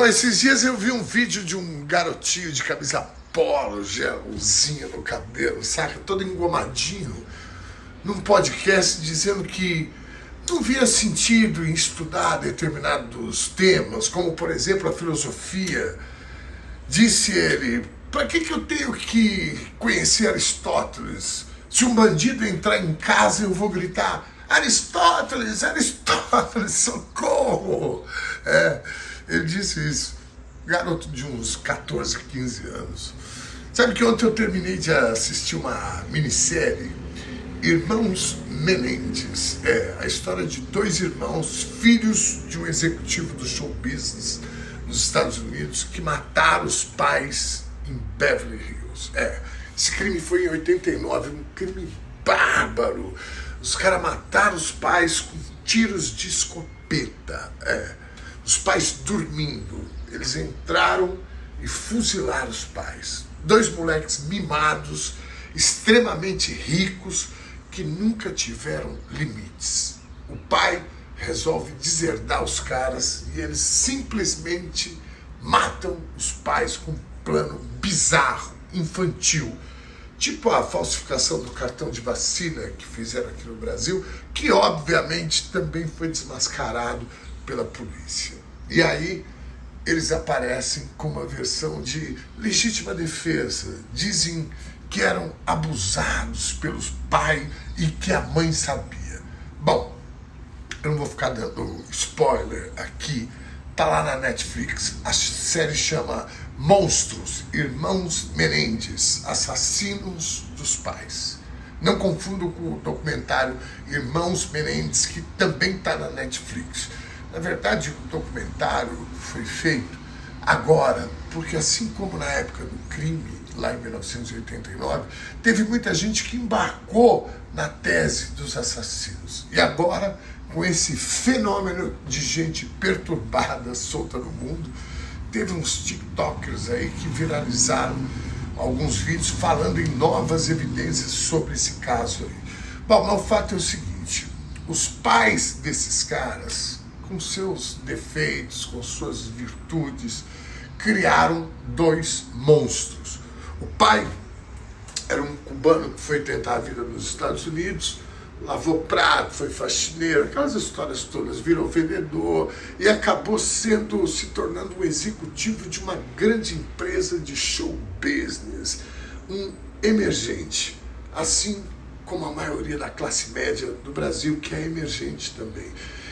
Bom, esses dias eu vi um vídeo de um garotinho de camisa polo, gelzinha no cabelo, saca? Todo engomadinho, num podcast dizendo que não via sentido em estudar determinados temas, como, por exemplo, a filosofia. Disse ele, para que eu tenho que conhecer Aristóteles? Se um bandido entrar em casa, eu vou gritar, Aristóteles, Aristóteles, socorro! Ele disse isso, garoto de uns 14, 15 anos. Sabe que ontem eu terminei de assistir uma minissérie, Irmãos Menendez, a história de dois irmãos, filhos de um executivo do show business nos Estados Unidos, que mataram os pais em Beverly Hills. Esse crime foi em 89, um crime bárbaro. Os caras mataram os pais com tiros de escopeta. Os pais dormindo. Eles entraram e fuzilaram os pais. Dois moleques mimados, extremamente ricos, que nunca tiveram limites. O pai resolve deserdar os caras e eles simplesmente matam os pais com um plano bizarro, infantil. Tipo a falsificação do cartão de vacina que fizeram aqui no Brasil, que obviamente também foi desmascarado pela polícia. E aí eles aparecem com uma versão de legítima defesa. Dizem que eram abusados pelos pais e que a mãe sabia. Bom, eu não vou ficar dando spoiler aqui. Tá lá na Netflix. A série chama Monstros, Irmãos Menendez, Assassinos dos Pais. Não confundo com o documentário Irmãos Menendez, que também está na Netflix. Na verdade, o documentário foi feito agora, porque assim como na época do crime, lá em 1989, teve muita gente que embarcou na tese dos assassinos. E agora, com esse fenômeno de gente perturbada, solta no mundo, teve uns tiktokers aí que viralizaram alguns vídeos falando em novas evidências sobre esse caso aí. Bom, mas o fato é o seguinte, os pais desses caras, com seus defeitos, com suas virtudes, criaram dois monstros. O pai era um cubano que foi tentar a vida nos Estados Unidos, lavou prato, foi faxineiro, aquelas histórias todas, virou vendedor e acabou se tornando um executivo de uma grande empresa de show business, um emergente, assim como a maioria da classe média do Brasil, que é emergente também,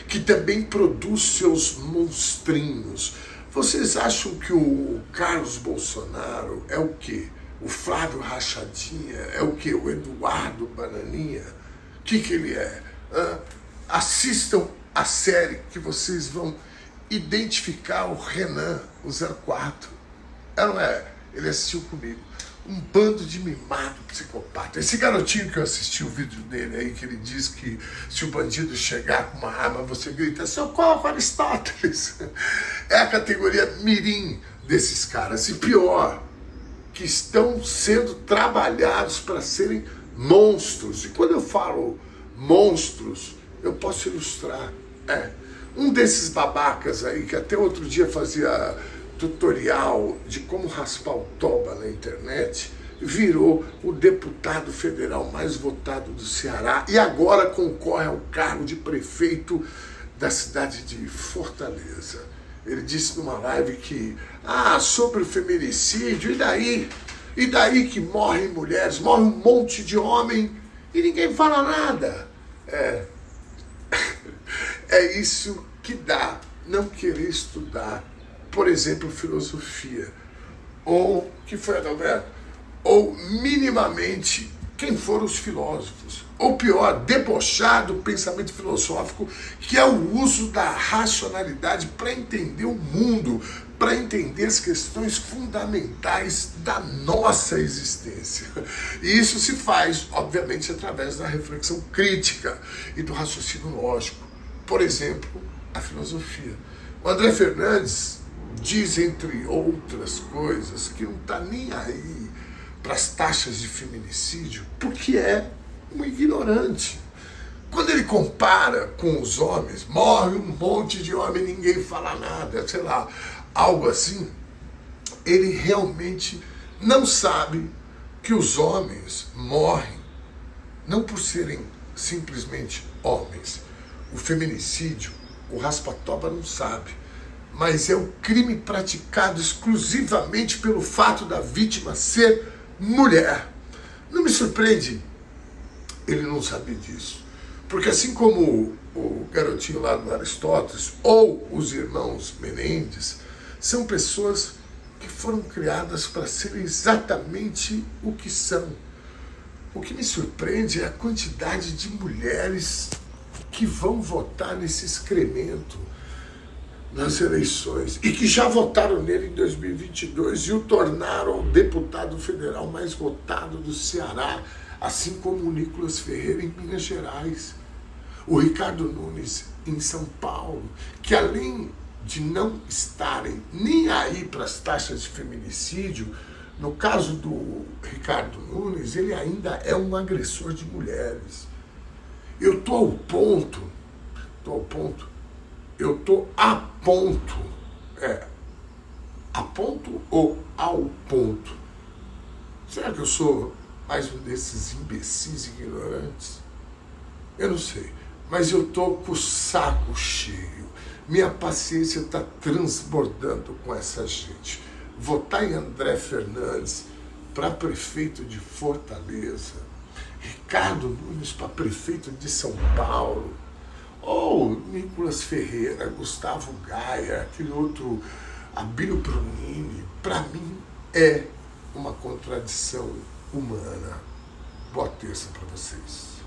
que também produz seus monstrinhos. Vocês acham que o Carlos Bolsonaro é o quê? O Flávio Rachadinha é o quê? O Eduardo Bananinha? O que ele é? Assistam a série que vocês vão identificar o Renan, o 04. Não é? Ele assistiu comigo. Um bando de mimado psicopata. Esse garotinho que eu assisti o vídeo dele aí, que ele diz que se o bandido chegar com uma arma, você grita, socorro, Aristóteles. É a categoria mirim desses caras. E pior, que estão sendo trabalhados para serem monstros. E quando eu falo monstros, eu posso ilustrar. Um desses babacas aí, que até outro dia fazia tutorial de como raspar o toba na internet, virou o deputado federal mais votado do Ceará e agora concorre ao cargo de prefeito da cidade de Fortaleza. Ele disse numa live que, sobre o feminicídio, e daí? E daí que morrem mulheres, morre um monte de homem e ninguém fala nada. É isso que dá não querer estudar, por exemplo, filosofia, ou, que foi, Adalberto? Ou minimamente, quem foram os filósofos? Ou pior, debochar do pensamento filosófico, que é o uso da racionalidade para entender o mundo, para entender as questões fundamentais da nossa existência. E isso se faz, obviamente, através da reflexão crítica e do raciocínio lógico. Por exemplo, a filosofia. O André Fernandes diz, entre outras coisas, que não está nem aí para as taxas de feminicídio, porque é um ignorante. Quando ele compara com os homens, morre um monte de homem, ninguém fala nada, sei lá, algo assim, ele realmente não sabe que os homens morrem não por serem simplesmente homens. O feminicídio, o Raspa-Toba não sabe, mas é o crime praticado exclusivamente pelo fato da vítima ser mulher. Não me surpreende ele não saber disso, porque assim como o garotinho lá do Aristóteles ou os irmãos Menendez, são pessoas que foram criadas para ser exatamente o que são. O que me surpreende é a quantidade de mulheres que vão votar nesse excremento nas eleições e que já votaram nele em 2022 e o tornaram o deputado federal mais votado do Ceará, assim como o Nicolas Ferreira em Minas Gerais, o Ricardo Nunes em São Paulo, que além de não estarem nem aí para as taxas de feminicídio, no caso do Ricardo Nunes, ele ainda é um agressor de mulheres. Eu estou a ponto ou ao ponto? Será que eu sou mais um desses imbecis ignorantes? Eu não sei, mas eu estou com o saco cheio. Minha paciência está transbordando com essa gente. Votar em André Fernandes para prefeito de Fortaleza, Ricardo Nunes para prefeito de São Paulo, ou Nicolas Ferreira, Gustavo Gaia, aquele outro, Abílio Pronini, para mim é uma contradição humana. Boa terça para vocês.